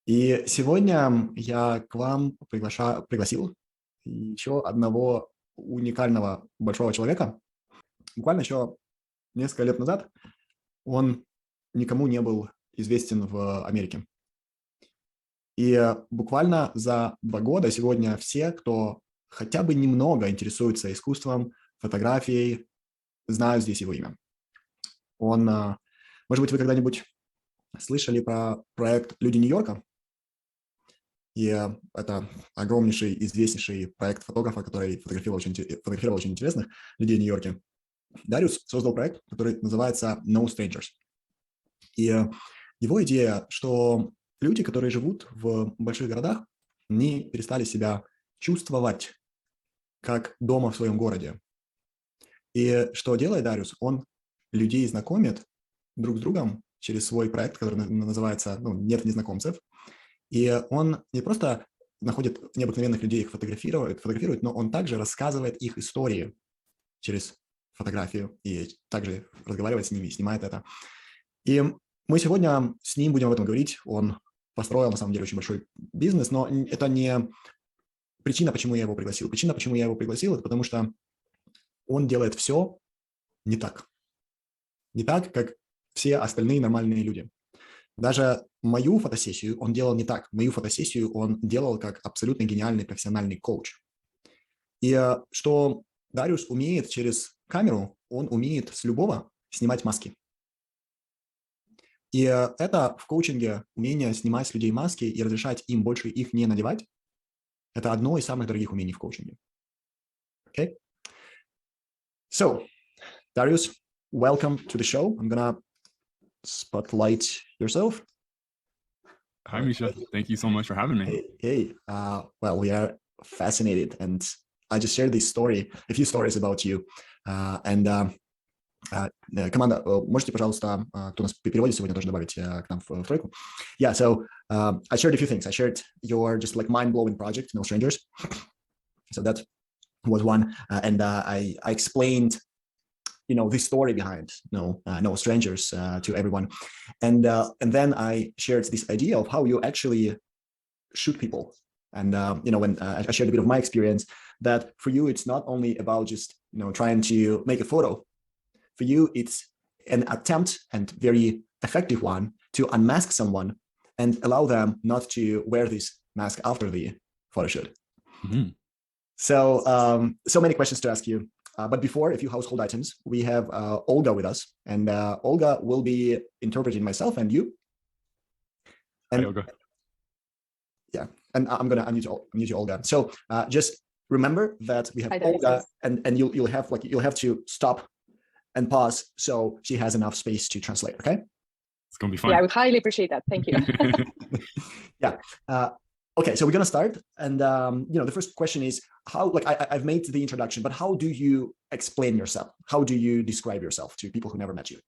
И сегодня я к вам пригласил еще одного уникального большого человека. Буквально еще несколько лет назад он никому не был известен в Америке. И буквально за 2 года сегодня все, кто хотя бы немного интересуется искусством, фотографией, знают здесь его имя. Может быть, вы когда-нибудь слышали про проект «Люди Нью-Йорка»? И это огромнейший, известнейший проект фотографа, который фотографировал очень интересных людей в Нью-Йорке. Дариус создал проект, который называется No Strangers. И его идея, что люди, которые живут в больших городах, не перестали себя чувствовать как дома в своем городе. И что делает Дариус? Он людей знакомит друг с другом через свой проект, который называется «Нет незнакомцев». И он не просто находит необыкновенных людей, их фотографирует, но он также рассказывает их истории через фотографию и также разговаривает с ними, снимает это. И мы сегодня с ним будем об этом говорить. Он построил, на самом деле, очень большой бизнес, но это не причина, почему я его пригласил. Причина, почему я его пригласил, это потому что он делает все не так. Не так, как все остальные нормальные люди. Даже мою фотосессию он делал не так. Мою фотосессию он делал как абсолютно гениальный профессиональный коуч. И что Дариус умеет через камеру, он умеет с любого снимать маски. И это в коучинге умение снимать с людей маски и разрешать им больше их не надевать. Это одно из самых дорогих умений в коучинге. Okay? So, Darius, welcome to the show. I'm gonna spotlight yourself. Hi, Misha. Thank you so much for having me. Hey. Well, we are fascinated, and I just shared a few stories about you. Команда, можете, пожалуйста, кто нас переводит сегодня, тоже добавить к нам в тройку? Yeah, so I shared a few things. I shared your just like mind-blowing project, No Strangers. So that was one, and I explained the story behind No Strangers to everyone, and then I shared this idea of how you actually shoot people, and when I shared a bit of my experience, that for you it's not only about just trying to make a photo. For you it's an attempt, and very effective one, to unmask someone and allow them not to wear this mask after the photo shoot. Mm-hmm. So many questions to ask you. But before, a few household items. We have Olga with us, and Olga will be interpreting myself and you. And, Hi, Olga. Yeah, and I'm gonna unmute you, Olga. So just remember that we have Olga, and you'll have to stop and pause so she has enough space to translate. Okay. It's gonna be fun. Yeah, I would highly appreciate that. Thank you. Yeah. Okay, so we're gonna start, and the first question is how. I've made the introduction, but how do you explain yourself? How do you describe yourself to people who never met you?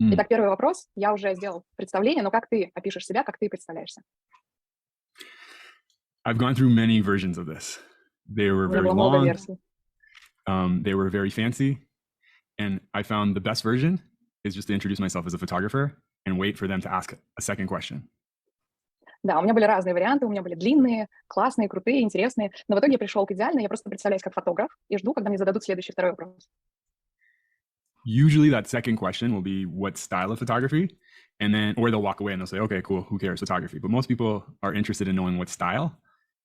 Итак, первый вопрос. Я уже сделал представление, но как ты опишешь себя, как ты представляешься? I've gone through many versions of this. They were very long. They were very fancy, and I found the best version is just to introduce myself as a photographer and wait for them to ask a second question. Да, у меня были разные варианты, у меня были длинные, классные, крутые, интересные, но в итоге я пришел к идеальному, я просто представляюсь как фотограф и жду, когда мне зададут второй вопрос. Usually that second question will be what style of photography, or they'll walk away and they'll say, okay, cool, who cares, photography. But most people are interested in knowing what style,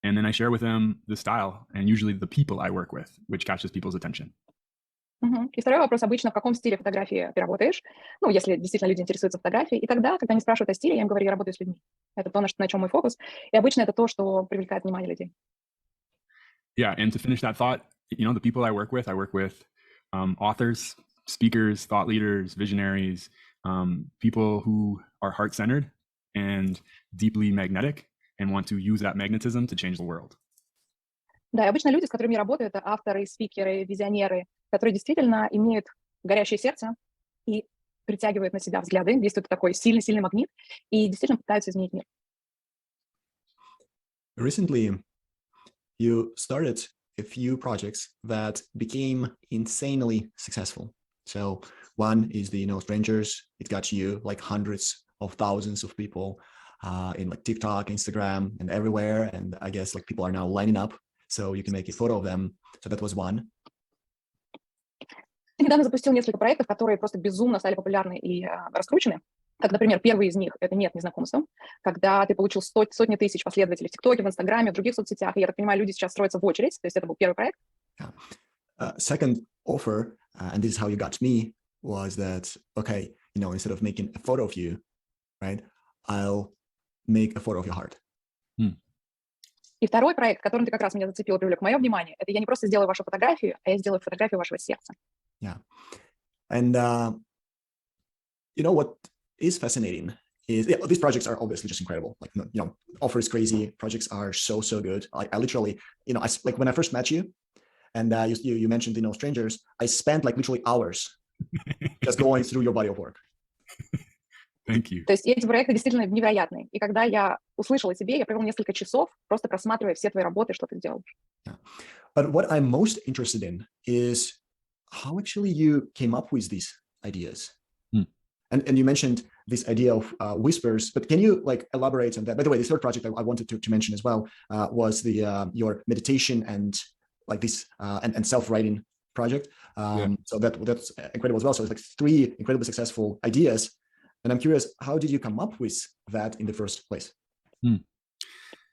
and then I share with them the style and usually the people I work with, which catches people's attention. И второй вопрос обычно, в каком стиле фотографии ты работаешь, если действительно люди интересуются фотографией, и тогда, когда они спрашивают о стиле, я им говорю, я работаю с людьми. Это то, на чем мой фокус, и обычно это то, что привлекает внимание людей. Yeah, and to finish that thought, the people I work with authors, speakers, thought leaders, visionaries, people who are heart-centered and deeply magnetic and want to use that magnetism to change the world. Да, и обычно люди, с которыми я работаю, это авторы, спикеры, визионеры, которые действительно имеют горящее сердце и притягивают на себя взгляды, действует такой сильный магнит и действительно пытаются изменить мир. Recently, you started a few projects that became insanely successful. So one is the No Strangers. It got you like hundreds of thousands of people in like TikTok, Instagram, and everywhere. And I guess like people are now lining up so you can make a photo of them. So that was one. Ты недавно запустил несколько проектов, которые просто безумно стали популярны и раскручены. Как, например, первый из них — это «Нет незнакомства», когда ты получил сотни тысяч последователей в ТикТоке, в Инстаграме, в других соцсетях. И я так понимаю, люди сейчас строятся в очередь. То есть это был первый проект. Second offer, and this is how you got me, was that, okay, you know, instead of making a photo of you, right, I'll make a photo of your heart. И второй проект, которым ты как раз меня зацепил и привлек мое внимание, это я не просто сделаю вашу фотографию, а я сделаю фотографию вашего сердца. Yeah. And, you know, what is fascinating is these projects are obviously just incredible. Like, you know, offer is crazy. Projects are so good. I literally, you know, like when I first met you and you mentioned, you know, strangers, I spent like literally hours just going through your body of work. Thank you. То есть эти проекты действительно невероятные. И когда я услышала о тебе, я провел несколько часов, просто просматривая все твои работы, что ты сделал. Yeah. But what I'm most interested in is how actually you came up with these ideas. And you mentioned this idea of whispers, but can you like elaborate on that? By the way, the third project I wanted to mention as well was the your meditation and like this and self-writing project. So that's incredible as well. So it's like 3 incredibly successful ideas. And I'm curious, how did you come up with that in the first place?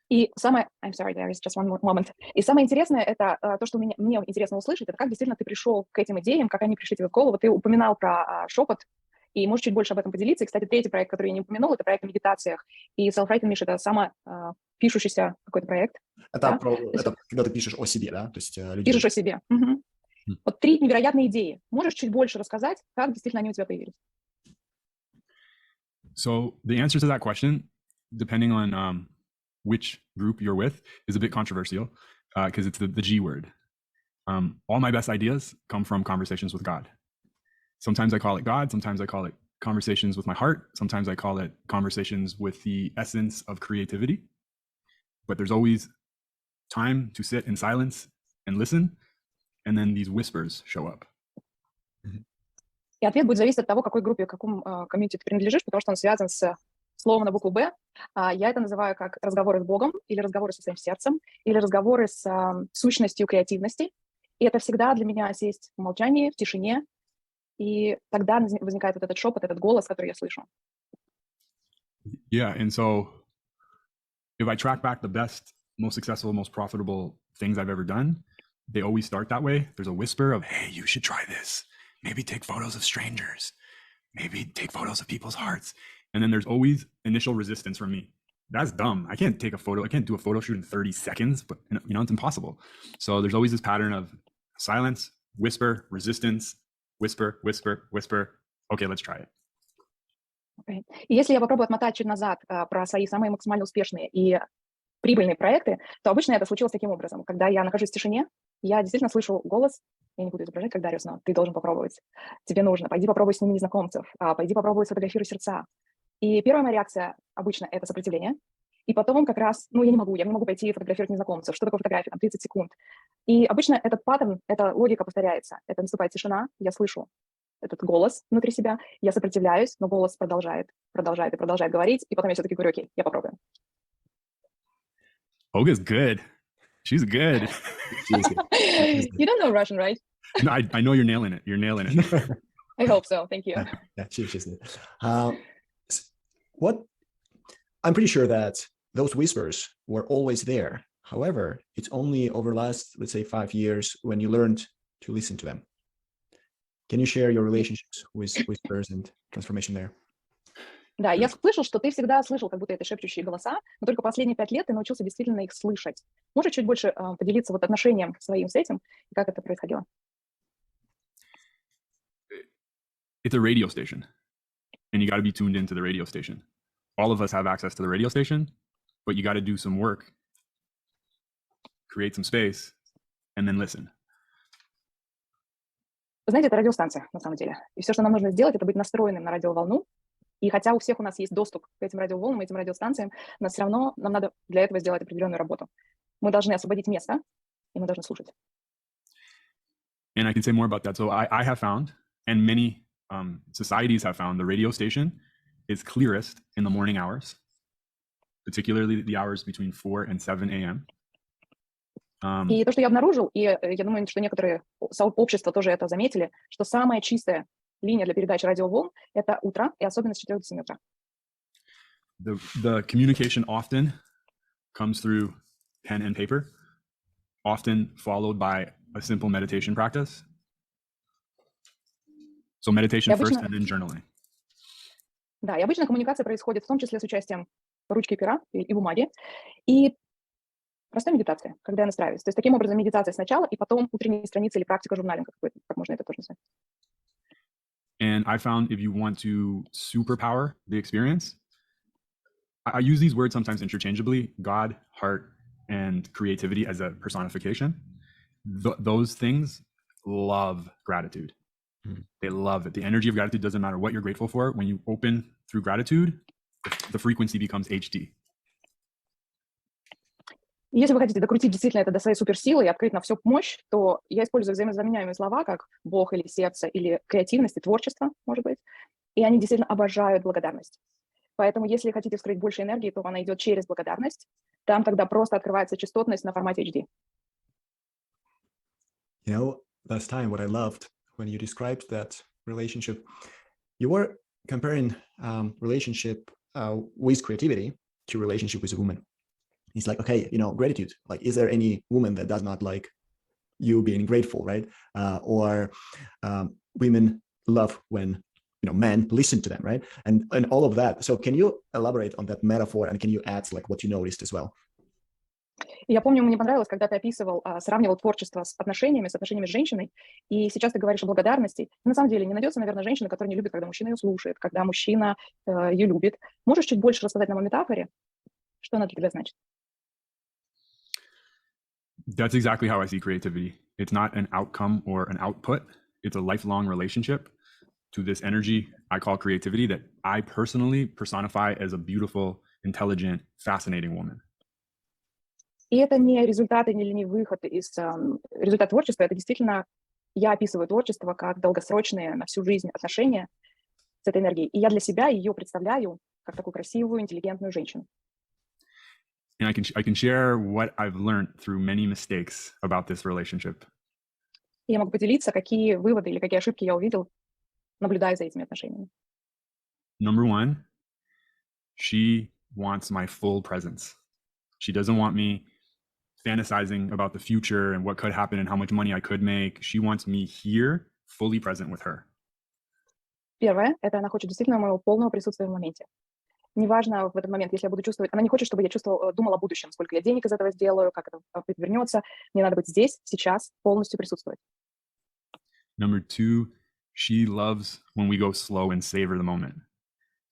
И самое, I'm sorry, there is just one more moment. И самое интересное, это то, что мне интересно услышать, это как действительно ты пришел к этим идеям, как они пришли тебе в голову. Ты упоминал про шепот, и можешь чуть больше об этом поделиться. И, кстати, третий проект, который я не упомянул, это проект о медитациях. И self-writing, Миша, это самопишущийся какой-то проект. Это когда ты пишешь о себе, да? То есть пишешь о себе. Вот 3 невероятные идеи. Можешь чуть больше рассказать, как действительно они у тебя появились? So the answer to that question, depending on which group you're with, is a bit controversial because it's the G word. All my best ideas come from conversations with God. Sometimes I call it God. Sometimes I call it conversations with my heart. Sometimes I call it conversations with the essence of creativity. But there's always time to sit in silence and listen. And then these whispers show up. И ответ будет зависеть от того, какой группе, какому комьюнити ты принадлежишь, потому что он связан с словом на букву «Б». Я это называю как разговоры с Богом, или разговоры со своим сердцем, или разговоры с сущностью креативности. И это всегда для меня сесть в молчании, в тишине, и тогда возникает вот этот шепот, этот голос, который я слышу. Yeah, and so if I track back the best, most successful, most profitable things I've ever done, they always start that way. There's a whisper of, hey, you should try this. Maybe take photos of strangers. Maybe take photos of people's hearts. And then there's always initial resistance from me. That's dumb. I can't take a photo. I can't do a photo shoot in 30 seconds, but you know, it's impossible. So there's always this pattern of silence, whisper, resistance, whisper, whisper, whisper. Okay, let's try it. Okay. И если я попробую отмотать чуть назад про свои самые максимально успешные и прибыльные проекты, то обычно это случилось таким образом. Когда я нахожусь в тишине, я действительно слышу голос. Я не буду изображать, как Дариус, но ты должен попробовать. Тебе нужно. Пойди попробуй сними незнакомцев. Пойди попробуй сфотографируй сердца. И первая моя реакция обычно это сопротивление. И потом как раз, я не могу пойти фотографировать незнакомцев. Что такое фотография? Там 30 секунд. И обычно этот паттерн, эта логика повторяется. Это наступает тишина, я слышу этот голос внутри себя, я сопротивляюсь, но голос продолжает говорить, и потом я все-таки говорю, окей, я попробую. Olga's good. She's good. You don't know Russian, right? No, I know you're nailing it. You're nailing it. I hope so. Thank you. Yeah, she's good. I'm pretty sure that those whispers were always there. However, it's only over the last, let's say, 5 years when you learned to listen to them. Can you share your relationships with whispers and transformation there? Да, я слышал, что ты всегда слышал как будто это шепчущие голоса, но только последние 5 лет ты научился действительно их слышать. Можешь чуть больше поделиться вот отношением своим с этим, и как это происходило? It's a radio station, and you got to be tuned into the radio station. All of us have access to the radio station, but you got to do some work, create some space, and then listen. Вы знаете, это радиостанция, на самом деле. И все, что нам нужно сделать, это быть настроенным на радиоволну. И хотя у всех у нас есть доступ к этим радиоволнам, этим радиостанциям, но все равно нам надо для этого сделать определенную работу. Мы должны освободить место, и мы должны слушать. And I can say more about that. So I have found, and many societies have found, the radio station is clearest in the morning hours. particularly the hours between 4 and 7 a.m. И то, что я обнаружил, и я думаю, что некоторые сообщества тоже это заметили, что самая чистая линия для передачи радиоволн — это утро, и особенно с 4 до 7 утра. The communication often comes through pen and paper, often followed by a simple meditation practice. So meditation first and then journaling. Да, и обычно коммуникация происходит в том числе с участием ручки, пера и бумаги, и простая медитация, когда я настраиваюсь. То есть таким образом медитация сначала, и потом утренние страницы или практика журналинга, как можно это тоже назвать. And I found if you want to superpower the experience, I use these words sometimes interchangeably, God, heart, and creativity as a personification. Those things love gratitude. They love it. The energy of gratitude doesn't matter what you're grateful for. When you open through gratitude, the frequency becomes HD. Если вы хотите докрутить действительно это до своей суперсилы и открыть на всю мощь, то я использую взаимозаменяемые слова, как Бог или сердце, или креативность и творчество, может быть. И они действительно обожают благодарность. Поэтому если хотите вскрыть больше энергии, то она идет через благодарность. Там тогда просто открывается частотность на формате HD. You know, last time what I loved when you described that relationship, you were comparing relationship with creativity to relationship with a woman. It's like, okay, you know, gratitude. Like, is there any woman that does not like you being grateful, right? Or women love when, you know, men listen to them, right? And all of that. So can you elaborate on that metaphor, and can you add like what you noticed as well? Я помню, мне понравилось, когда ты описывал, сравнивал творчество с отношениями с женщиной, и сейчас ты говоришь о благодарности. На самом деле не найдется, наверное, женщина, которая не любит, когда мужчина ее слушает, когда мужчина ее любит. Можешь чуть больше рассказать нам о метафоре? Что она для тебя значит? That's exactly how I see creativity. It's not an outcome or an output. It's a lifelong relationship to this energy I call creativity that I personally personify as a beautiful, intelligent, fascinating woman. И это не результат или не выход из результат творчества. Это действительно, я описываю творчество как долгосрочные на всю жизнь отношения с этой энергией. И я для себя ее представляю как такую красивую, интеллигентную женщину. And I can share what I've learned through many mistakes about this relationship. И я могу поделиться, какие выводы или какие ошибки я увидел, наблюдая за этими отношениями. Number one, she wants my full presence. She doesn't want me fantasizing about the future and what could happen and how much money I could make. She wants me here, fully present with her. Первое, это она хочет действительно моего полного присутствия в моменте. Неважно в этот момент, если я буду чувствовать, она не хочет, чтобы я думала о будущем, сколько я денег из этого сделаю, как это вернется. Мне надо быть здесь, сейчас, полностью присутствовать. Number two, she loves when we go slow and savor the moment.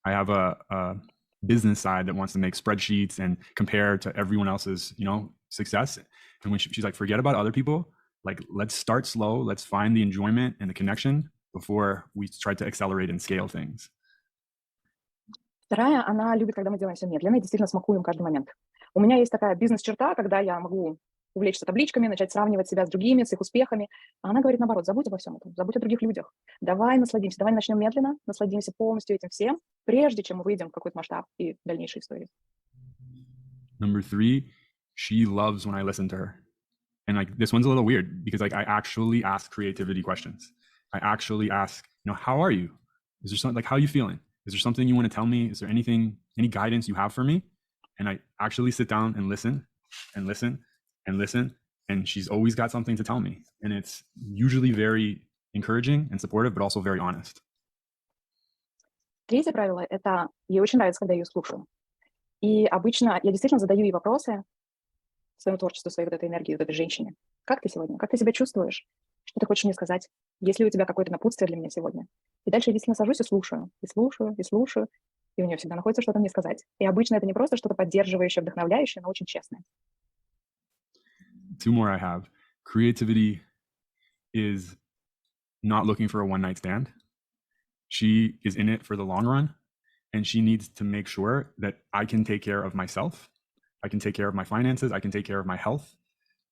I have a business side that wants to make spreadsheets and compare to everyone else's, you know, success. And when she's like, forget about other people, like, let's start slow. Let's find the enjoyment and the connection before we try to accelerate and scale things. Вторая, она любит, когда мы делаем все медленно и действительно смакуем каждый момент. У меня есть такая бизнес-черта, когда я могу увлечься табличками, начать сравнивать себя с другими, с их успехами. А она говорит наоборот, забудь обо всем этом, забудь о других людях. Давай насладимся, давай начнем медленно, насладимся полностью этим всем, прежде чем мы выйдем в какой-то масштаб и дальнейшие истории. Number three, she loves when I listen to her. And like, this one's a little weird because like I actually ask creativity questions. I actually ask, you know, how are you? Is there something like, how are you feeling? Is there something you want to tell me? Is there anything, any guidance you have for me? And I actually sit down and listen and listen and listen. And she's always got something to tell me. And it's usually very encouraging and supportive, but also very honest. Третье правило – это ей очень нравится, когда я ее слушаю. И обычно я действительно задаю ей вопросы своему творчеству, своей вот этой энергии, вот этой женщине. Как ты сегодня? Как ты себя чувствуешь? Что ты хочешь мне сказать? Есть ли у тебя какое-то напутствие для меня сегодня? И дальше я действительно сажусь и слушаю, и слушаю, и слушаю, и у нее всегда находится что-то мне сказать. И обычно это не просто что-то поддерживающее, вдохновляющее, но очень честное. Two more I have. Creativity is not looking for a one-night stand. She is in it for the long run, and she needs to make sure that I can take care of myself, I can take care of my finances, I can take care of my health,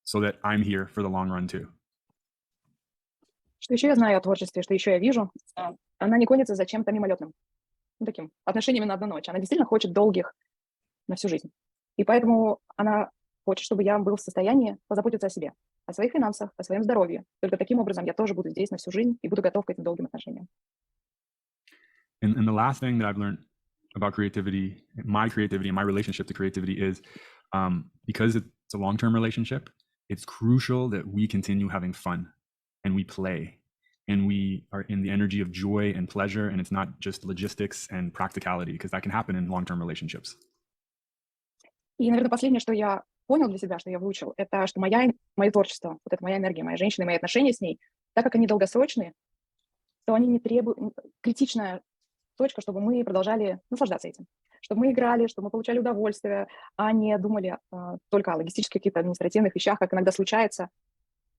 so that I'm here for the long run too. Что еще я знаю о творчестве, что еще я вижу, она не гонится за чем-то мимолетным, таким отношениями на одну ночь. Она действительно хочет долгих на всю жизнь. И поэтому она хочет, чтобы я был в состоянии позаботиться о себе, о своих финансах, о своем здоровье. Только таким образом я тоже буду здесь на всю жизнь и буду готов к этим долгим отношениям. And the last thing that I've learned about creativity, my relationship to creativity is because it's a long-term relationship, it's crucial that we continue having fun and we play and we are in the energy of joy and pleasure, and it's not just logistics and practicality, because that can happen in long-term relationships. И, наверное, последнее, что я понял для себя, что я выучил, это что мое творчество, вот это моя энергия, моя женщина, мои отношения с ней, так как они долгосрочные, то они не требуют... Критичная точка, чтобы мы продолжали наслаждаться этим. Чтобы мы играли, чтобы мы получали удовольствие, а не думали только о логистических каких-то административных вещах, как иногда случается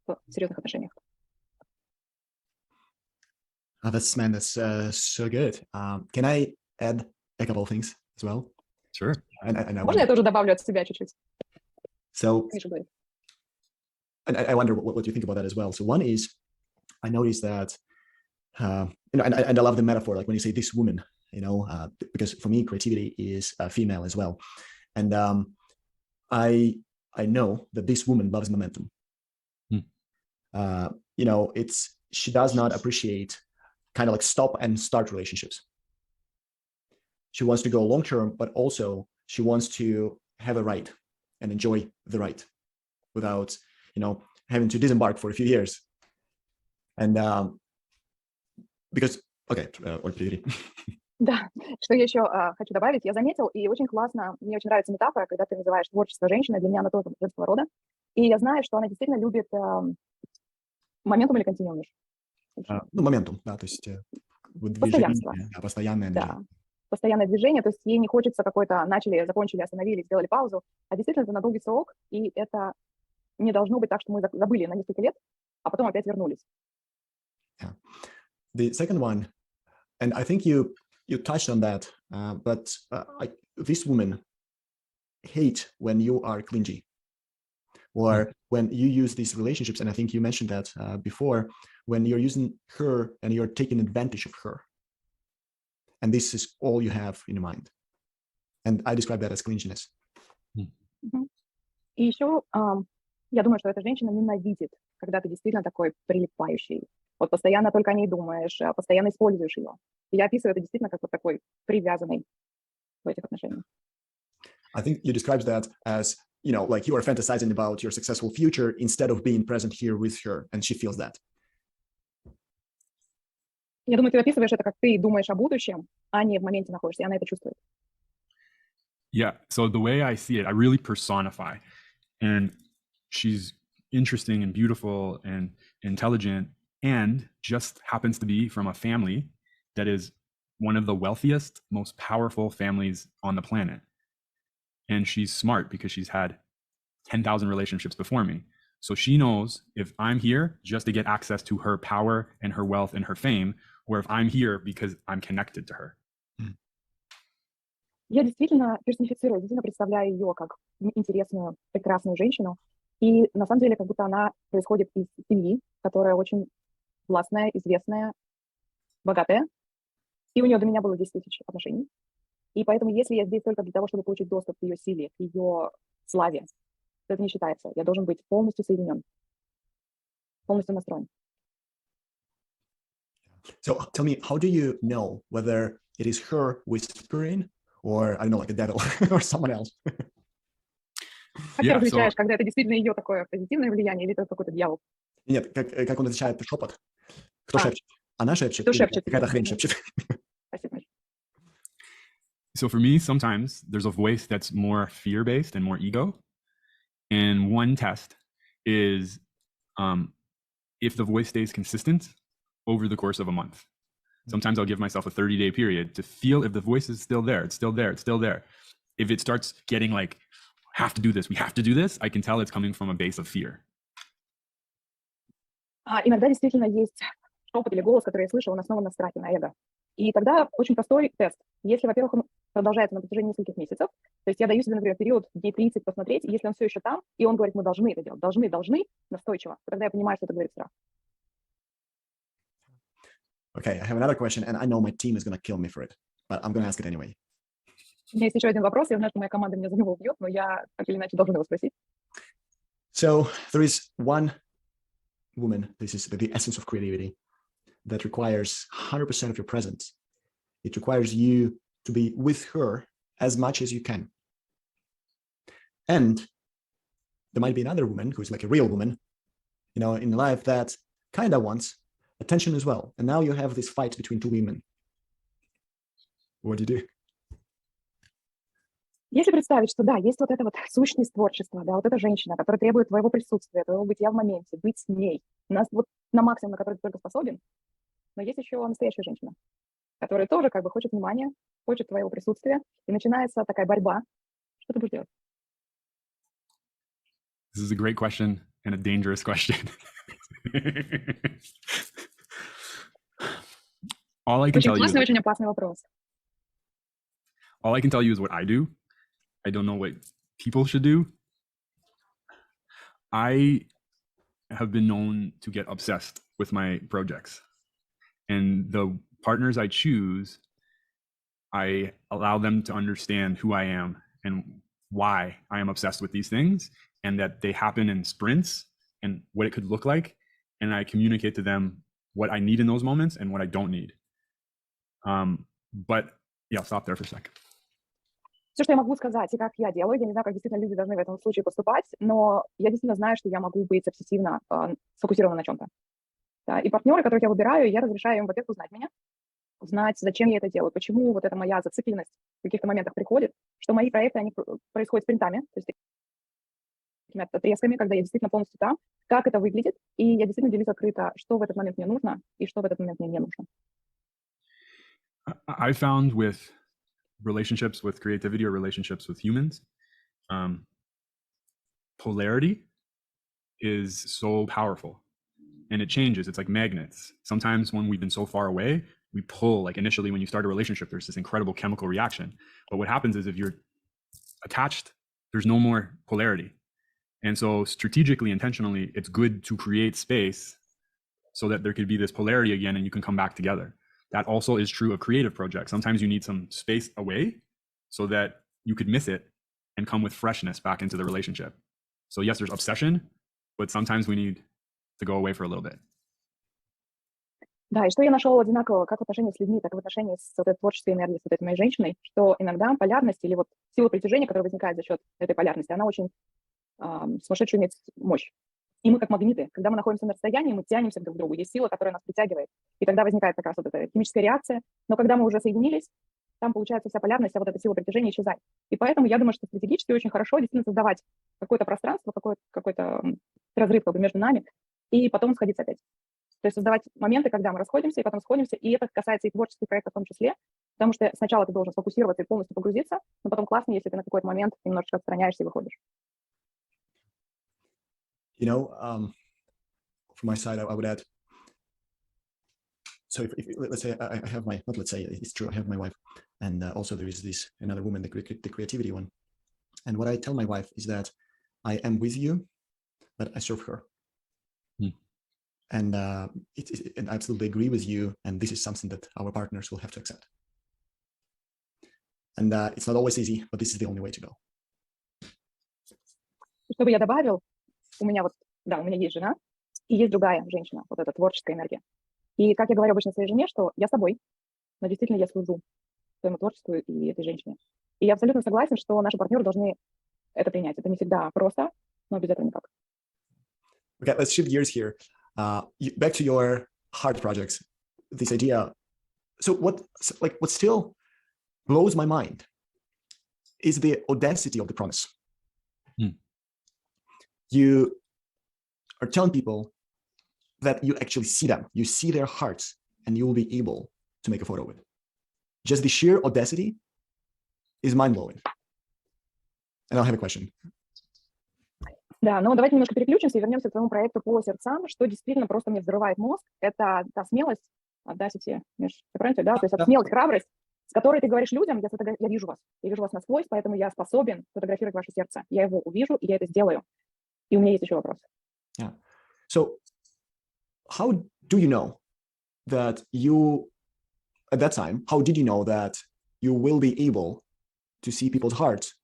в серьезных отношениях. That's so good. Can I add a couple of things as well? Sure. Можно я тоже добавлю от себя чуть-чуть? So, I wonder what you think about that as well. So one is, I noticed that, and I love the metaphor, like when you say this woman, because for me, creativity is female as well. And I know that this woman loves momentum. She does not appreciate kind of like stop and start relationships. She wants to go long term, but also she wants to have a ride and enjoy the ride without, having to disembark for a few years. And because, okay, Да, что я еще хочу добавить, я заметил, и очень классно, мне очень нравится метафора, когда ты называешь творчество женщины, для меня она тоже женского рода, и я знаю, что она действительно любит моментум или континуум. Моментум, да, то есть движение, постоянное движение. Да, постоянное движение, то есть ей не хочется какой-то начали, закончили, остановили, сделали паузу, а действительно это на долгий срок, и это не должно быть так, что мы забыли на несколько лет, а потом опять вернулись. Yeah. The second one, and I think you touched on that, but this woman hate when you are clingy, or when you use these relationships, and I think you mentioned that before, when you're using her and you're taking advantage of her. And this is all you have in mind. And I describe that as clinginess. И еще я думаю, что эта женщина ненавидит, когда ты действительно такой прилипающий. Вот постоянно только о ней думаешь, постоянно используешь ее. И я описываю это действительно как вот такой привязанный в этих отношениях. I think you described that as, like you are fantasizing about your successful future instead of being present here with her, and she feels that. Я думаю, ты описываешь это, как ты думаешь о будущем, а не в моменте находишься, и она это чувствует. Yeah, so the way I see it, I really personify. And she's interesting and beautiful and intelligent and just happens to be from a family that is one of the wealthiest, most powerful families on the planet. And she's smart because she's had 10,000 relationships before me. So she knows if I'm here just to get access to her power and her wealth and her fame, or if I'm here because I'm connected to her. Я действительно персонифицирую, действительно представляю ее как интересную, прекрасную женщину. И на самом деле, как будто она происходит из семьи, которая очень властная, известная, богатая. И у нее до меня было 10 тысяч отношений. И поэтому, если я здесь только для того, чтобы получить доступ к ее силе, к ее славе, то это не считается. Я должен быть полностью соединен, полностью настроен. So tell me, how do you know whether it is her whispering or, I don't know, like a devil or someone else? Как ты различаешь, когда это действительно ее такое позитивное влияние или это какой-то дьявол? Нет, как он отличает шепот? Кто шепчет? Она шепчет? Кто шепчет? Какая-то хрень шепчет. Спасибо. So for me, sometimes there's a voice that's more fear-based and more ego. And one test is if the voice stays consistent over the course of a month. Sometimes I'll give myself a 30-day period to feel if the voice is still there, it's still there, it's still there. If it starts getting like, have to do this, we have to do this, I can tell it's coming from a base of fear. Иногда действительно есть шепот или голос, который я слышу, он основан на страхе, на эго. И тогда очень простой тест. Если, во-первых, он продолжается на протяжении нескольких месяцев, то есть я даю себе, например, период дней 30 посмотреть, и если он все еще там, и он говорит, мы должны это делать, должны, настойчиво, то тогда я понимаю, что это говорит страх. Okay, I have another question, and I know my team is going to kill me for it, but I'm going to ask it anyway. У меня есть еще один вопрос. Я знаю, что моя команда меня за него убьет, но я так или иначе должна его спросить. So there is one woman, this is the essence of creativity, that requires 100% of your presence. It requires you to be with her as much as you can. And there might be another woman who's like a real woman, you know, in life that kind of wants attention as well. And now you have this fight between two women. What do you do? Если представить, что да, есть вот эта вот сущность творчества, да, вот эта женщина, которая требует твоего присутствия, твоего бытия в моменте, быть с ней, нас вот на максимум, на который ты только способен, но есть еще настоящая женщина, которая тоже как бы хочет внимания, хочет твоего присутствия, и начинается такая борьба. Что ты будешь делать? This is a great question and a dangerous question. All I can Очень tell you классный, is, очень опасный вопрос. all I can tell you is what I do. I don't know what people should do. I have been known to get obsessed with my projects, and the partners I choose, I allow them to understand who I am and why I am obsessed with these things, and that they happen in sprints and what it could look like. And I communicate to them what I need in those moments and what I don't need. But yeah, I'll stop there for a second. Все, что я могу сказать и как я делаю, я не знаю, как действительно люди должны в этом случае поступать, но я действительно знаю, что я могу быть обсессивно сфокусирована на чем-то. Да? И партнеры, которых я выбираю, я разрешаю им, во-первых, узнать меня, узнать, зачем я это делаю, почему вот эта моя зацикленность в каких-то моментах приходит, что мои проекты, они происходят спринтами, то есть такими отрезками, когда я действительно полностью там, как это выглядит, и я действительно делюсь открыто, что в этот момент мне нужно и что в этот момент мне не нужно. I found with relationships with creativity or relationships with humans, polarity is so powerful, and it changes. It's like magnets. Sometimes when we've been so far away, we pull. Like initially when you start a relationship, there's this incredible chemical reaction, but what happens is if you're attached, there's no more polarity. And so strategically, intentionally, it's good to create space so that there could be this polarity again and you can come back together. That also is true of creative projects. Sometimes you need some space away so that you could miss it and come with freshness back into the relationship. So yes, there's obsession, but sometimes we need to go away for a little bit. Да, и что я нашел одинаково как в отношении с людьми, так и в отношении с вот этой творческой энергией, с вот этой моей женщиной, что иногда полярность или вот сила притяжения, которая возникает за счет этой полярности, она очень сумасшедшую имеет мощь. И мы как магниты, когда мы находимся на расстоянии, мы тянемся друг к другу, есть сила, которая нас притягивает. И тогда возникает как раз вот эта химическая реакция. Но когда мы уже соединились, там получается вся полярность, а вот эта сила притяжения исчезает. И поэтому я думаю, что стратегически очень хорошо действительно создавать какое-то пространство, какой-то разрыв как бы между нами, и потом сходиться опять. То есть создавать моменты, когда мы расходимся, и потом сходимся, и это касается и творческих проектов в том числе, потому что сначала ты должен сфокусироваться и полностью погрузиться, но потом классно, если ты на какой-то момент немножечко отстраняешься и выходишь. You know, from my side, I would add, so if let's say I have my, not let's say, it's true, I have my wife, and also there is this another woman, the creativity one. And what I tell my wife is that I am with you, but I serve her. And and I absolutely agree with you, and this is something that our partners will have to accept. And it's not always easy, but this is the only way to go. Чтобы я добавил, у меня есть жена, и есть другая женщина, вот эта творческая энергия. И как я говорю обычно своей жене, что я с тобой, но действительно я служу своему творчеству и этой женщине. И я абсолютно согласен, что наши партнеры должны это принять. Это не всегда просто, но без этого никак. Okay, let's shift gears here. Back to your heart projects. This idea. So what still blows my mind is the audacity of the promise. You are telling people that you actually see them, you see their hearts, and you will be able to make a photo with. Just the sheer audacity is mind-blowing. And I'll have a question. Да, но давайте немножко переключимся и вернемся к твоему проекту по сердцам, что действительно просто мне взрывает мозг. Это та смелость, Audacity, правильно, да? То есть это смелость, храбрость, с которой ты говоришь людям, я вижу вас насквозь, поэтому я способен фотографировать ваше сердце. Я его увижу, и я это сделаю. И у меня есть еще вопрос. Yeah. So how do you know that you, at that time, how did you know that you will be able to see people's hearts?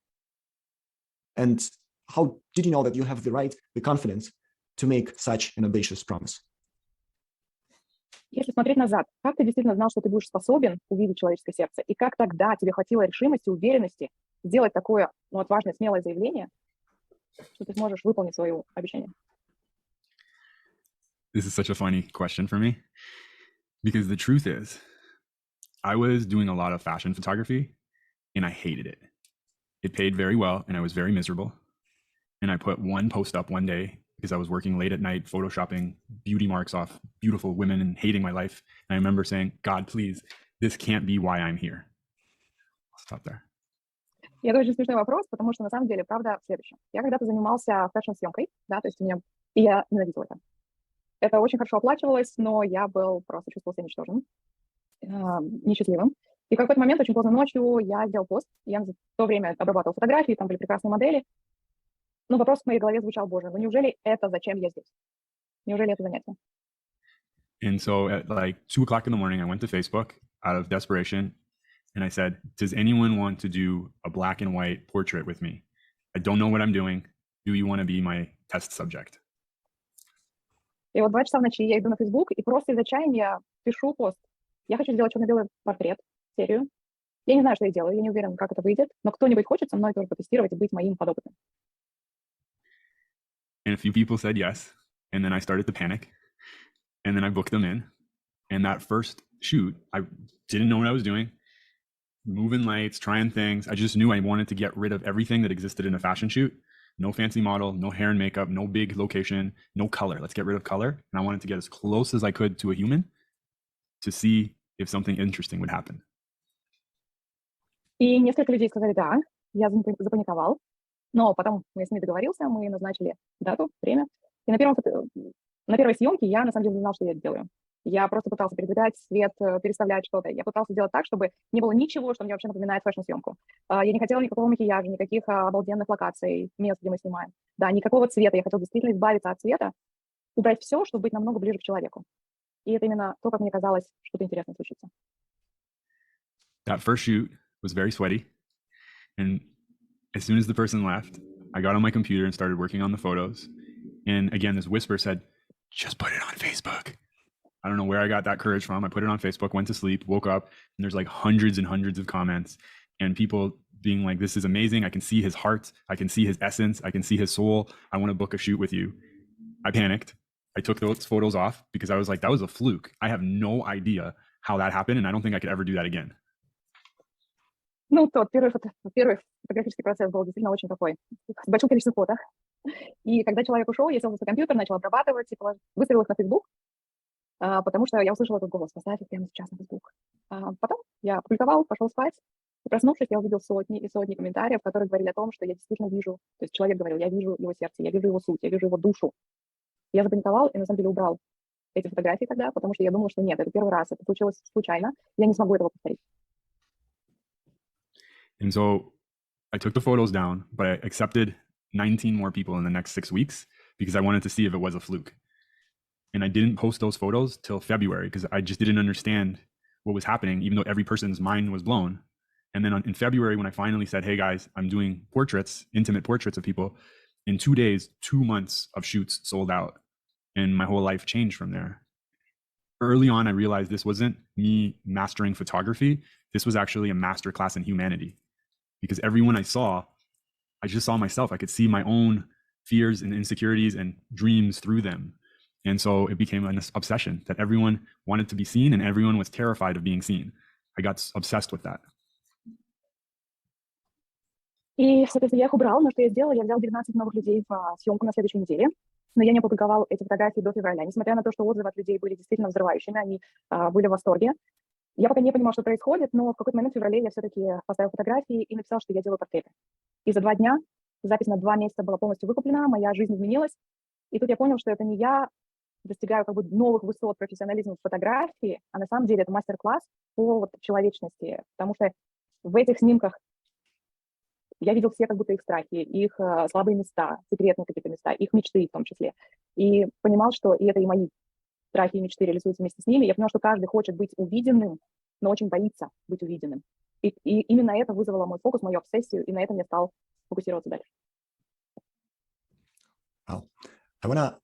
And how did you know that you have the confidence to make such an audacious promise? Если смотреть назад, как ты действительно знал, что ты будешь способен увидеть человеческое сердце? И как тогда тебе хватило решимости, уверенности сделать такое отважное, смелое заявление, что ты сможешь выполнить свое обещание? This is such a funny question for me, because the truth is, I was doing a lot of fashion photography and I hated it. It paid very well and I was very miserable. And I put one post up one day because I was working late at night, photoshopping beauty marks off beautiful women and hating my life. And I remember saying, God, please, this can't be why I'm here. I'll stop there. И это очень смешной вопрос, потому что на самом деле правда в следующем. Я когда-то занимался фэшн-съемкой, да, то есть и я ненавидела это. Это очень хорошо оплачивалось, но я просто чувствовал себя ничтожным, несчастливым. И в какой-то момент, очень поздно ночью, я сделал пост. Я в то время обрабатывал фотографии, там были прекрасные модели. Но вопрос в моей голове звучал: боже, ну неужели это зачем я здесь? Неужели это занятие? And so at like 2 o'clock in the morning, I went to Facebook out of desperation. And I said, does anyone want to do a black and white portrait with me? I don't know what I'm doing. Do you want to be my test subject? И вот 2 часа в ночи я иду на Facebook и просто из отчаяния пишу пост. Я хочу сделать черно-белый портрет, серию. Я не знаю, что я делаю, я не уверена, как это выйдет, но кто-нибудь хочет со мной тоже потестировать и быть моим подопытным. And a few people said yes. And then I started to panic. And then I booked them in. And that first shoot, I didn't know what I was doing. Moving lights, trying things. I just knew I wanted to get rid of everything that existed in a fashion shoot. No fancy model, no hair and makeup, no big location, no color. Let's get rid of color. And I wanted to get as close as I could to a human to see if something interesting would happen. И несколько людей сказали да, я запаниковал. Но потом я с ними договорился, мы назначили дату, время. И на первой съемке я на самом деле не знал, что я делаю. Я просто пытался передвигать свет, переставлять что-то. Я пытался сделать так, чтобы не было ничего, что мне вообще напоминает фэшн-съемку. Я не хотела никакого макияжа, никаких обалденных локаций, мест, где мы снимаем. Да, никакого цвета. Я хотела действительно избавиться от цвета, убрать все, чтобы быть намного ближе к человеку. И это именно то, как мне казалось, что-то интересное случится. That first shoot was very sweaty. And as soon as the person left, I got on my computer and started working on the photos. And again, this whisper said, just put it on Facebook. I don't know where I got that courage from. I put it on Facebook, went to sleep, woke up, and there's like hundreds and hundreds of comments and people being like, this is amazing. I can see his heart. I can see his essence. I can see his soul. I want to book a shoot with you. I panicked. I took those photos off because I was like, that was a fluke. I have no idea how that happened. And I don't think I could ever do that again. Ну, первый фотографический процесс был действительно очень такой, с большим количеством фото. И когда человек ушел, я села за компьютер, начала обрабатывать и выставила их на Facebook, потому что я услышала этот голос: поставь их прямо сейчас на Facebook. Потом я опубликовал, пошел спать, и проснувшись, я увидел сотни и сотни комментариев, которые говорили о том, что я действительно вижу, то есть человек говорил, я вижу его сердце, я вижу его суть, я вижу его душу. Я запаниковал и на самом деле убрал эти фотографии тогда, потому что я думала, что нет, это первый раз, это случилось случайно, я не смогу этого повторить. And so I took the photos down, but I accepted 19 more people in the next 6 weeks because I wanted to see if it was a fluke. And I didn't post those photos till February because I just didn't understand what was happening, even though every person's mind was blown. And then in February, when I finally said, hey guys, I'm doing portraits, intimate portraits of people, in 2 days, 2 months of shoots sold out. And my whole life changed from there. Early on, I realized this wasn't me mastering photography. This was actually a master class in humanity. Because everyone I saw, I just saw myself. I could see my own fears and insecurities and dreams through them. And so it became an obsession that everyone wanted to be seen and everyone was terrified of being seen. I got obsessed with that. И, соответственно, я их убрал, но что я сделала? Я взял 19 новых людей в съемку на следующей неделе, но я не опубликовал эти фотографии до февраля, несмотря на то, что отзывы от людей были действительно взрывающими, они были в восторге. Я пока не понимала, что происходит, но в какой-то момент в феврале я все-таки поставила фотографии и написала, что я делаю портреты. И за 2 дня запись на 2 месяца была полностью выкуплена, моя жизнь изменилась. И тут я понял, что это не я достигаю как бы новых высот профессионализма в фотографии, а на самом деле это мастер-класс по человечности, потому что в этих снимках я видел все как будто их страхи, их слабые места, секретные какие-то места, их мечты в том числе. И понимал, что и это и мои страхи и мечты реализуются вместе с ними. Я поняла, что каждый хочет быть увиденным, но очень боится быть увиденным. И именно это вызвало мой фокус, мою обсессию, и на этом я стал фокусироваться дальше. Wow. I want to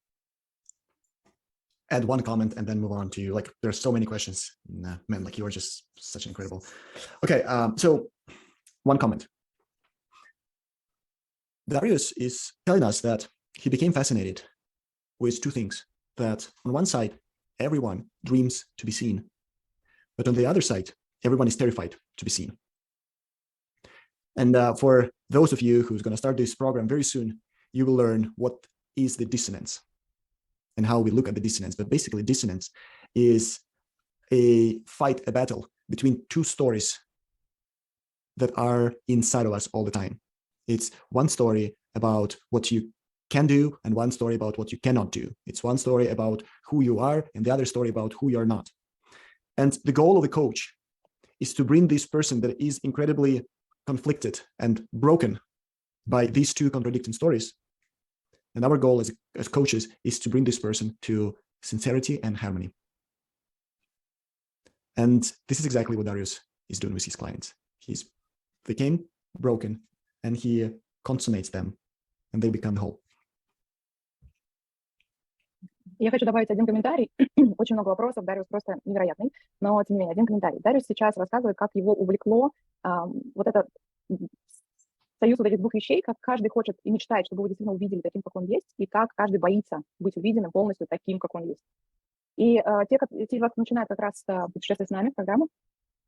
add one comment and then move on to, like, there's so many questions. Man, like, you are just such incredible. Okay, so one comment. Darius is telling us that he became fascinated with two things. That on one side, everyone dreams to be seen, but on the other side, everyone is terrified to be seen. And for those of you who's going to start this program very soon, you will learn what is the dissonance and how we look at the dissonance. But basically, dissonance is a fight, a battle between two stories that are inside of us all the time. It's one story about what you can do and one story about what you cannot do. It's one story about who you are and the other story about who you are not. And the goal of the coach is to bring this person that is incredibly conflicted and broken by these two contradicting stories. And our goal as coaches is to bring this person to sincerity and harmony. And this is exactly what Darius is doing with his clients. He's became broken and he consummates them and they become whole. Я хочу добавить один комментарий. Очень много вопросов, Дариус просто невероятный, но тем не менее, один комментарий. Дариус сейчас рассказывает, как его увлекло вот этот союз вот этих двух вещей, как каждый хочет и мечтает, чтобы его действительно увидели таким, как он есть, и как каждый боится быть увиденным полностью таким, как он есть. И те, кто начинают как раз путешествовать с нами в программу,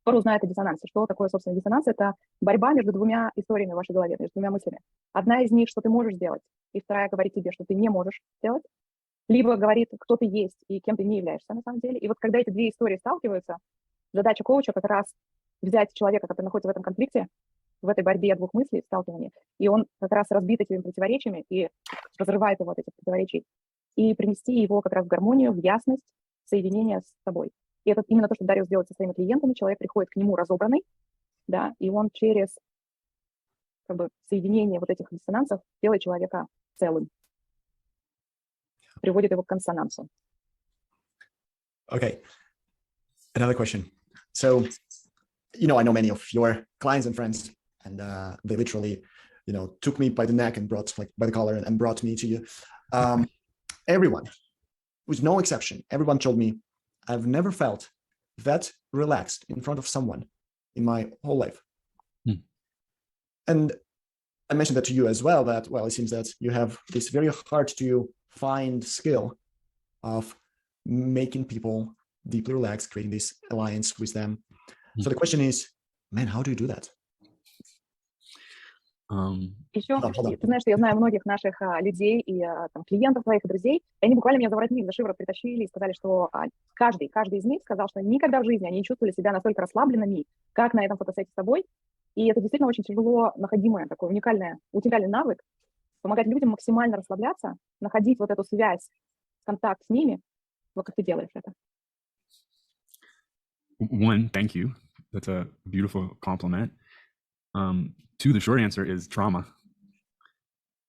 скоро узнают о диссонансе. Что такое, собственно, диссонанс? Это борьба между двумя историями в вашей голове, между двумя мыслями. Одна из них, что ты можешь сделать, и вторая говорит тебе, что ты не можешь сделать. Либо говорит, кто ты есть и кем ты не являешься на самом деле. И вот когда эти две истории сталкиваются, задача коуча как раз взять человека, который находится в этом конфликте, в этой борьбе двух мыслей, сталкивании, и он как раз разбит этими противоречиями и разрывает его от этих противоречий, и принести его как раз в гармонию, в ясность, в соединение с собой. И это именно то, что Дариус делает со своими клиентами. Человек приходит к нему разобранный, да, и он через как бы соединение вот этих диссонансов делает человека целым. Приводит его к консонансу. Okay. Another question. So, I know many of your clients and friends, and they literally, took me by the neck and brought, like, by the collar and brought me to you. Everyone, with no exception, everyone told me, I've never felt that relaxed in front of someone in my whole life. And I mentioned that to you as well, that, well, it seems that you have this very hard to find skill of making people deeply relaxed, creating this alliance with them. So the question is, man, how do you do that? Еще, ты знаешь, что я знаю многих наших людей и клиентов твоих и друзей, и они буквально меня за воротник, за шиворот притащили и сказали, что каждый из них сказал, что никогда в жизни они не чувствовали себя настолько расслабленными, как на этом фотосете с тобой. И это действительно очень тяжело находимый такой уникальный навык, помогать людям максимально расслабляться, находить вот эту связь, контакт с ними. Вот как ты делаешь это. One, thank you. That's a beautiful compliment. Two, the short answer is trauma.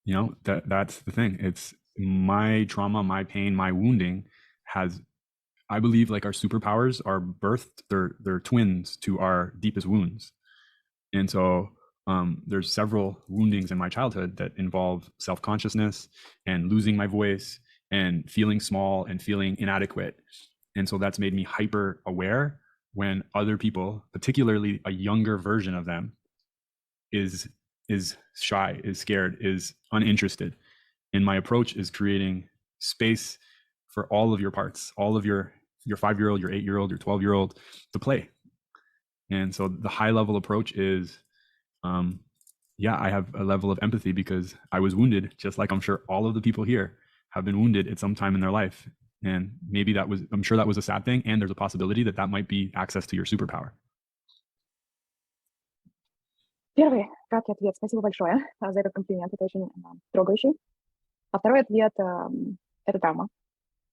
That's the thing. It's my trauma, my pain, my wounding has, I believe, like, our superpowers are birthed, they're twins to our deepest wounds. And so there's several woundings in my childhood that involve self-consciousness and losing my voice and feeling small and feeling inadequate. And so that's made me hyper aware when other people, particularly a younger version of them, is shy, is scared, is uninterested. And my approach is creating space for all of your parts, all of your 5-year-old, your 8-year-old, your 12-year-old to play. And so the high level approach is, I have a level of empathy because I was wounded, just like I'm sure all of the people here have been wounded at some time in their life. And maybe I'm sure that was a sad thing. And there's a possibility that might be access to your superpower. Первый краткий ответ. Спасибо большое за этот комплимент. Это очень трогающий. А второй ответ – это травма.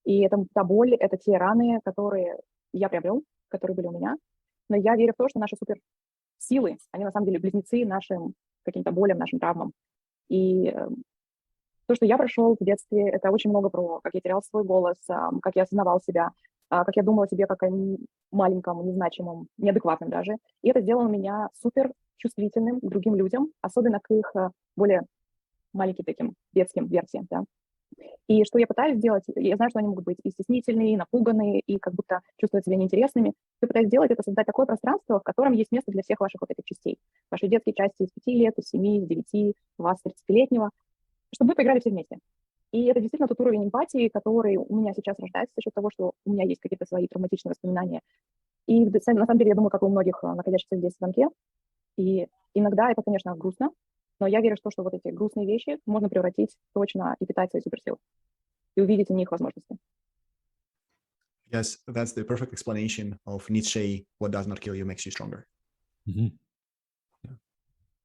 И это та боль, это те раны, которые я приобрел, которые были у меня. Но я верю в то, что наши суперсилы, они на самом деле близнецы нашим каким-то болям, нашим травмам. И то, что я прошел в детстве, это очень много про, как я терял свой голос, как я осознавал себя, как я думала о себе как о маленьком, незначимом, неадекватном даже. И это сделало меня супер чувствительным к другим людям, особенно к их более маленьким таким детским версиям, да. И что я пытаюсь сделать, я знаю, что они могут быть и стеснительные, и напуганные, и как будто чувствовать себя неинтересными. Что я пытаюсь сделать, это создать такое пространство, в котором есть место для всех ваших вот этих частей. Ваши детские части из 5 лет, из 7, из 9, вас 30-летнего, чтобы мы поиграли все вместе. И это действительно тот уровень эмпатии, который у меня сейчас рождается за счет того, что у меня есть какие-то свои травматичные воспоминания. И на самом деле, я думаю, как у многих находящихся здесь в звонке. И иногда это, конечно, грустно, но я верю в то, что вот эти грустные вещи можно превратить точно и питать свои суперсилы. И увидеть в них возможности. Yes, that's the perfect explanation of Nietzsche. What does not kill you makes you stronger. Mm-hmm.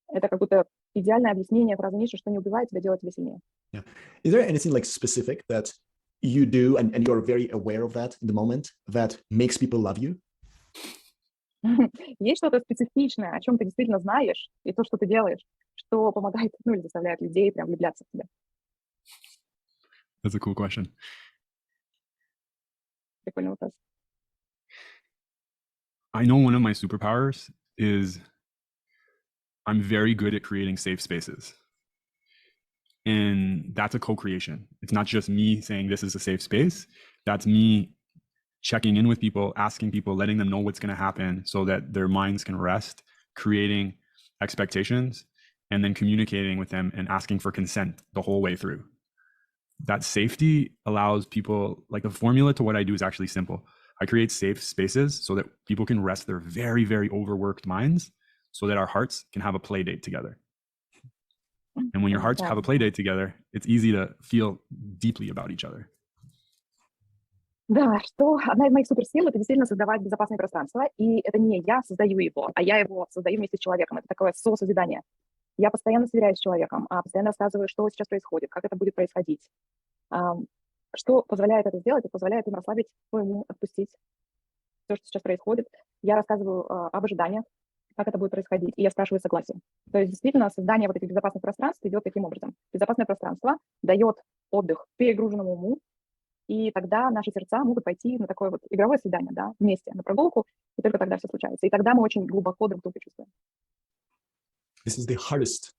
Это как будто идеальное объяснение фразы Ницше, что не убивает тебя, делает тебя сильнее. Yeah. Is there anything like specific that you do and you're very aware of that in the moment that makes people love you? Есть что-то специфичное, о чем ты действительно знаешь, и то, что ты делаешь, что помогает, ну, или заставляет людей прям влюбляться в тебя? That's a cool question. Прикольный вопрос. I know one of my superpowers is I'm very good at creating safe spaces. And that's a co-creation. It's not just me saying this is a safe space. That's me checking in with people, asking people, letting them know what's going to happen so that their minds can rest, creating expectations, and then communicating with them and asking for consent the whole way through. That safety allows people, like the formula to what I do is actually simple. I create safe spaces so that people can rest their very, very overworked minds so that our hearts can have a play date together. And when your hearts have a play date together, it's easy to feel deeply about each other. Да, что одна из моих суперсил — это действительно создавать безопасное пространство, и это не я создаю его, а я его создаю вместе с человеком. Это такое сосозидание. Я постоянно сверяюсь с человеком, постоянно рассказываю, что сейчас происходит, как это будет происходить. Что позволяет это сделать? Это позволяет им расслабить свой ум, отпустить то, что сейчас происходит. Я рассказываю об ожиданиях, как это будет происходить, и я спрашиваю согласие. То есть действительно создание вот этих безопасных пространств идет таким образом. Безопасное пространство дает отдых перегруженному уму, и тогда наши сердца могут пойти на такое вот игровое свидание, да, вместе, на прогулку, и только тогда все случается. И тогда мы очень глубоко друг друга чувствуем. This is the hardest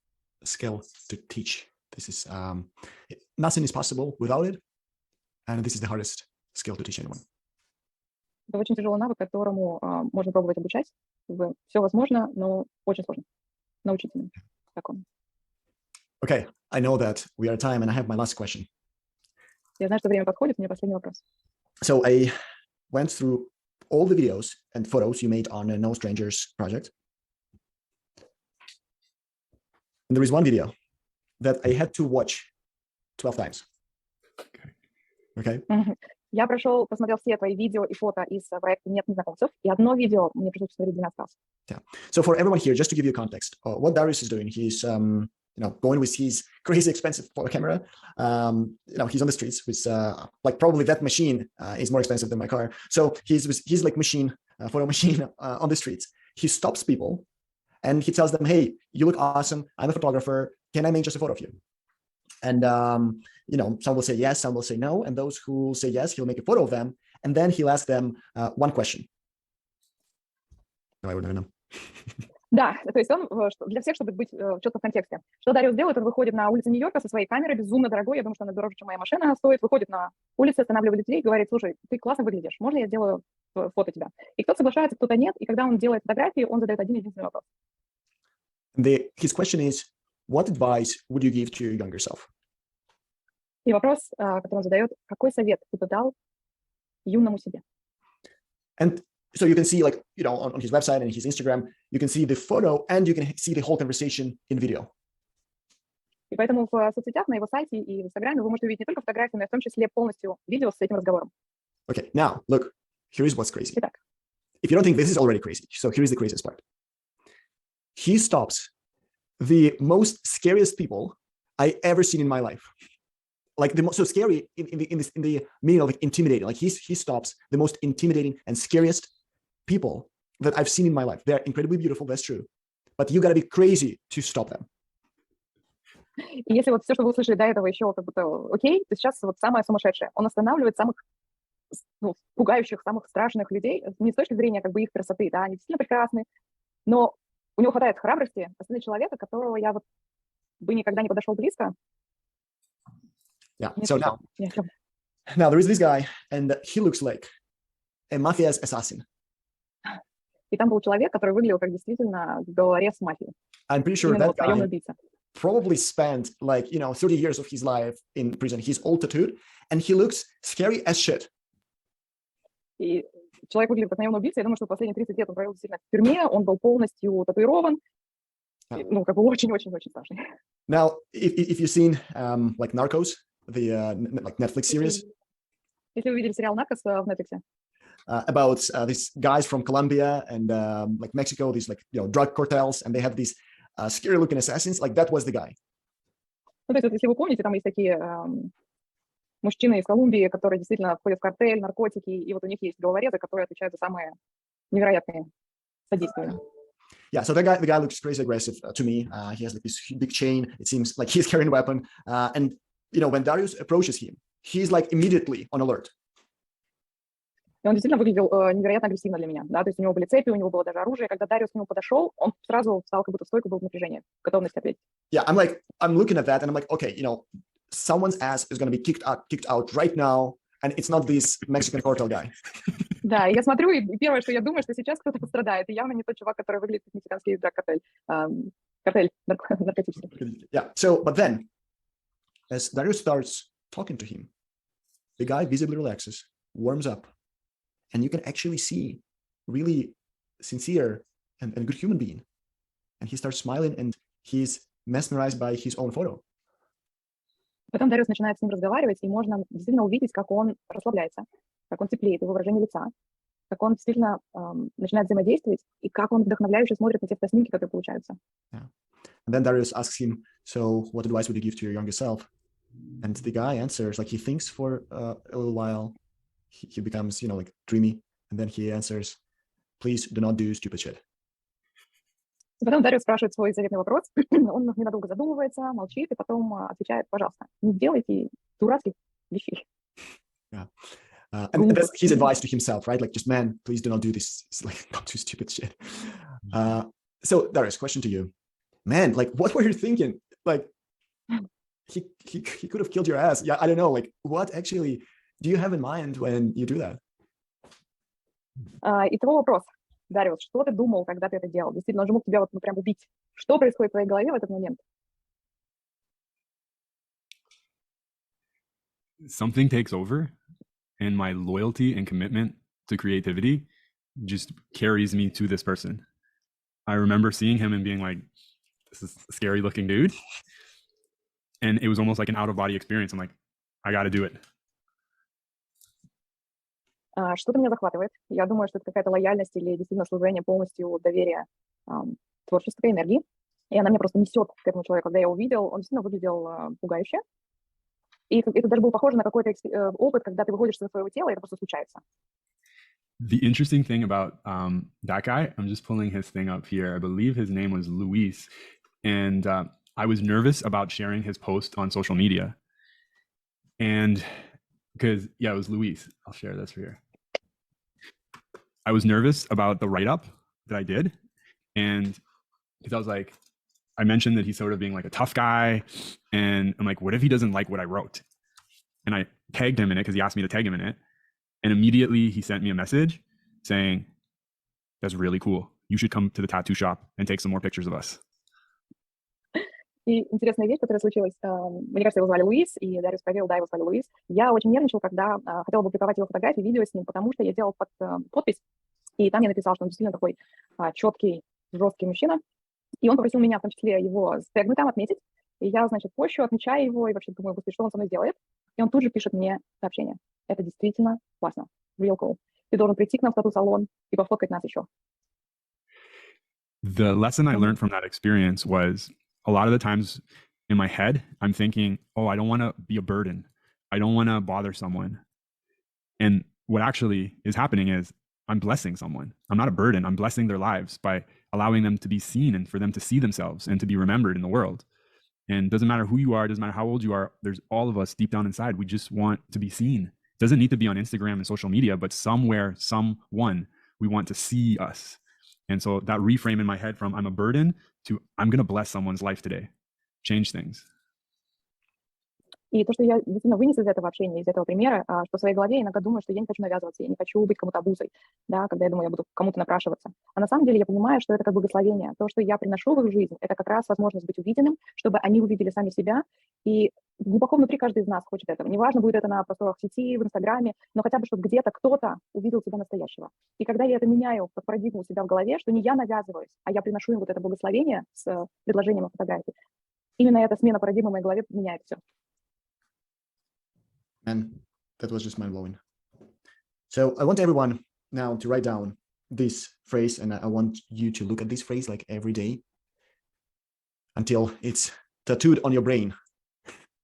skill to teach. This is nothing is possible without it, and this is the hardest skill to teach anyone. Это очень тяжелый навык, которому можно пробовать обучать. Все возможно, но очень сложно научить им такому. Okay, I know that we are at time, and I have my last question. Я знаю, что время подходит, у меня последний вопрос. So I went through all the videos and photos you made on the No Strangers project. And there is one video that I had to watch 12 times. Okay? Я посмотрел все твои видео и фото из проекта «Нет незнакомцев», и одно видео мне пришлось посмотреть 12 раз. Yeah. So for everyone here, just to give you context, what Darius is doing, he's going with his crazy expensive photo camera. He's on the streets with like probably that machine is more expensive than my car. So he's like photo machine on the streets. He stops people and he tells them, "Hey, you look awesome. I'm a photographer. Can I make just a photo of you?" And some will say yes, some will say no. And those who say yes, he'll make a photo of them. And then he'll ask them one question. No, I wouldn't know. Да, то есть он, для всех, чтобы быть четко в контексте. Что Дариус делает? Он выходит на улицы Нью-Йорка со своей камерой, безумно дорогой, я думаю, что она дороже, чем моя машина стоит, выходит на улицу, останавливает людей и говорит: слушай, ты классно выглядишь, можно я сделаю фото тебя? И кто-то соглашается, кто-то нет, и когда он делает фотографии, он задает один единственный вопрос. His question is, what advice would you give to your younger self? И вопрос, который он задает: какой совет ты бы дал юному себе? And so you can see, like, on his website and his Instagram, you can see the photo and you can see the whole conversation in video. И поэтому в соцсетях, на его сайте и в Инстаграме вы можете увидеть не только фотографии, но и в том числе полностью видео с этим разговором. Okay, now, look, here is what's crazy. Итак. If you don't think this is already crazy, so here is the craziest part. He stops the most scariest people I ever seen in my life. Like the most so scary in the meaning of like intimidating. Like he stops the most intimidating and scariest people that I've seen in my life. They're incredibly beautiful, that's true. But you gotta be crazy to stop them. И если вот все, что вы услышали до этого, еще как будто окей, то сейчас вот самое сумасшедшее. Он останавливает самых ну, пугающих, самых страшных людей, не с точки зрения как бы их красоты, да, они действительно прекрасны, но у него хватает храбрости посмотреть человека, которого я вот бы никогда не подошел близко. Yeah. Не So слышал. now there is this guy, and he looks like a mafia's assassin. И там был человек, который выглядел как действительно головорез мафии. I'm pretty sure Именно that вот наемный guy убийца. probably spent like 30 years of his life in prison. He's all tattooed, and he looks scary as shit. И человек выглядит как наемный убийца. Я думаю, что последние 30 лет он провел действительно в тюрьме, он был полностью татуирован. Ну, как бы очень-очень-очень страшный. Now, if you've seen like Narcos, the like Netflix series. Если вы видели сериал «Наркос» в Netflix. About these guys from Colombia and like Mexico, these like drug cartels, and they have these scary-looking assassins. Like that was the guy. Ну, то есть, вот, если вы помните, там есть такие мужчины из Колумбии, которые действительно входят в картель, наркотики, и вот у них есть головорезы, которые отвечают за самые невероятные содействия. Yeah, so the guy looks crazy aggressive to me. He has like this big chain. It seems like he's carrying a weapon. And when Darius approaches him, he's like immediately on alert. И он действительно выглядел невероятно агрессивно для меня, да, то есть у него были цепи, у него было даже оружие. Когда Дариус к нему подошел, он сразу встал как будто в стойку, был в напряжении, в готовности ответить. Yeah, I'm looking at that and I'm like, okay, someone's ass is going to be kicked out right now, and it's not this Mexican cartel guy. Да, и я смотрю, и первое, что я думаю, что сейчас кто-то пострадает, и явно не тот чувак, который выглядит как мексиканский драг-картель, картель наркотический. Yeah, so, but then, as Darius starts talking to him, the guy visibly relaxes, warms up, and you can actually see really sincere and good human being. And he starts smiling, and he's mesmerized by his own photo. Потом Дариус начинает с ним разговаривать, и можно действительно увидеть, как он расслабляется, как он теплеет, его выражение лица, как он действительно начинает взаимодействовать, и как он вдохновляюще смотрит на те фотоснимки, которые получаются. Yeah. And then Darius asks him, so what advice would you give to your younger self? And the guy answers, like he thinks for a little while, he becomes, like dreamy, and then he answers, please do not do stupid shit. Потом Дариус спрашивает свой заветный вопрос, он ненадолго задумывается, молчит, и потом отвечает, пожалуйста, не делайте дурацких вещей. Yeah. And that's his advice to himself, right? Like, just, man, please do not do this. It's like, not do stupid shit. So, Darius, question to you. Man, like, what were you thinking? Like, he could have killed your ass. Yeah, I don't know. Like, what actually do you have in mind when you do that? Итого вопрос. Дариус, что ты думал, когда ты это делал? Действительно, он же мог тебя прям убить. Что происходит в твоей голове в этот момент? Something takes over, and my loyalty and commitment to creativity just carries me to this person. I remember seeing him and being like, this is a scary looking dude. And it was almost like an out-of-body experience. I'm like, I got to do it. Что-то меня захватывает. Я думаю, что это какая-то лояльность или действительно служение полностью доверия творческой энергии. И она меня просто несет к этому человеку. Когда я его увидел, он действительно выглядел пугающе. И это даже было похоже на какой-то опыт, когда ты выходишь из своего тела, и это просто случается. The interesting thing about that guy, I'm just pulling his thing up here. I believe his name was Luis. And I was nervous about sharing his post on social media. And because, yeah, it was Luis. I'll share this here. I was nervous about the write-up that I did. And because I was like, I mentioned that he's sort of being like a tough guy. And I'm like, what if he doesn't like what I wrote? And I tagged him in it because he asked me to tag him in it. And immediately he sent me a message saying, that's really cool. You should come to the tattoo shop and take some more pictures of us. И интересная вещь, которая случилась, мне кажется, его звали Луис, и Дариус проверил, да, его звали Луис. Я очень нервничала, когда хотела публиковать его фотографии, видео с ним, потому что я делала подпись, и там я написала, что он действительно такой четкий, жесткий мужчина. И он попросил меня, в том числе, его стегнуть там, отметить. И я, значит, пощу, отмечаю его, и вообще думаю, господи, что он со мной делает. И он тут же пишет мне сообщение. Это действительно классно. Real cool. Ты должен прийти к нам в тату-салон и пофоткать нас еще. The lesson I learned from that experience was a lot of the times in my head, I'm thinking, oh, I don't want to be a burden. I don't want to bother someone. And what actually is happening is I'm blessing someone. I'm not a burden. I'm blessing their lives by allowing them to be seen and for them to see themselves and to be remembered in the world. And it doesn't matter who you are, it doesn't matter how old you are, there's all of us deep down inside. We just want to be seen It doesn't need to be on Instagram and social media, but somewhere, someone, we want to see us. And so that reframe in my head from I'm a burden to I'm going to bless someone's life today, change things. И то, что я действительно вынес из этого общения, из этого примера, что в своей голове иногда думаю, что я не хочу навязываться, я не хочу быть кому-то обузой, да, когда я думаю, я буду кому-то напрашиваться. А на самом деле я понимаю, что это как благословение. То, что я приношу в их жизнь, это как раз возможность быть увиденным, чтобы они увидели сами себя. И глубоко внутри каждый из нас хочет этого. Неважно, будет это на просторах сети, в Инстаграме, но хотя бы, чтобы где-то кто-то увидел себя настоящего. И когда я это меняю как парадигму у себя в голове, что не я навязываюсь, а я приношу им вот это благословение с предложением о фотографии, именно эта смена парадигмы в моей голове меняет все. And that was just mind-blowing. So I want everyone now to write down this phrase, and I want you to look at this phrase like every day until it's tattooed on your brain.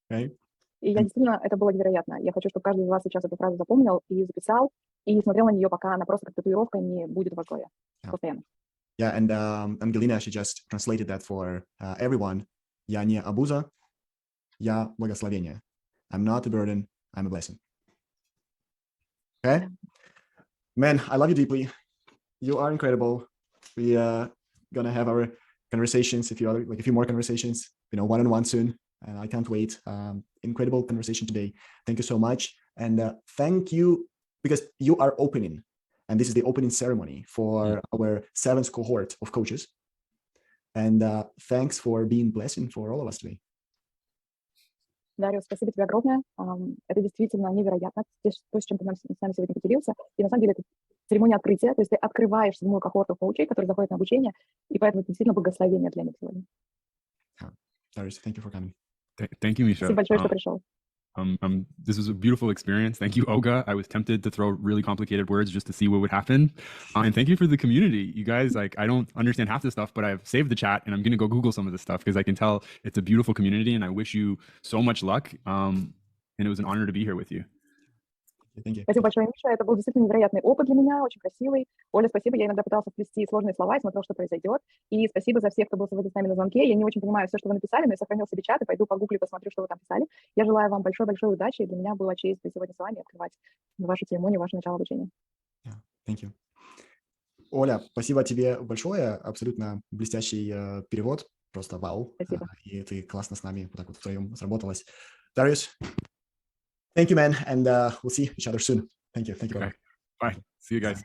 Okay? И я действительно, это было невероятно. Я хочу, чтобы каждый из вас сейчас эту фразу запомнил и записал, и смотрел на нее, пока она просто как татуировка не будет в вашей голове. Постоянно. Yeah, and Angelina, she just translated that for everyone. Я не обуза, я благословение. I'm not a burden, I'm a blessing. Okay? Man, I love you deeply. You are incredible. We gonna have our conversations, a few more conversations, one-on-one soon. And I can't wait. Incredible conversation today. Thank you so much. And thank you because you are opening. And this is the opening ceremony for our 7th cohort of coaches. And thanks for being blessing for all of us today. Дариус, спасибо тебе огромное. Это действительно невероятно, то, с чем ты с нами сегодня поделился. И на самом деле это церемония открытия, то есть ты открываешь 7-ю кохорту коучей, которые заходят на обучение, и поэтому это действительно благословение для них сегодня. Darius, thank you for coming. Thank you, Misha. Спасибо большое, что пришел. This was a beautiful experience. Thank you, Olga. I was tempted to throw really complicated words just to see what would happen. And thank you for the community. You guys, I don't understand half this stuff, but I've saved the chat and I'm going to go Google some of this stuff because I can tell it's a beautiful community and I wish you so much luck. And it was an honor to be here with you. Спасибо большое, Миша. Это был действительно невероятный опыт для меня, очень красивый. Оля, спасибо. Я иногда пытался вплести сложные слова и смотрел, что произойдет. И спасибо за всех, кто был сегодня с нами на звонке. Я не очень понимаю все, что вы написали, но я сохранил себе чат и пойду погуглю, посмотрю, что вы там писали. Я желаю вам большой-большой удачи. И для меня была честь быть сегодня с вами и открывать вашу церемонию, ваше начало обучения. Thank you. Оля, спасибо тебе большое. Абсолютно блестящий перевод. Просто вау. Спасибо. И ты классно с нами вот так вот втроем сработалась. Darius, thank you, man. And we'll see each other soon. Thank you. Thank you. Okay. Bye. See you guys.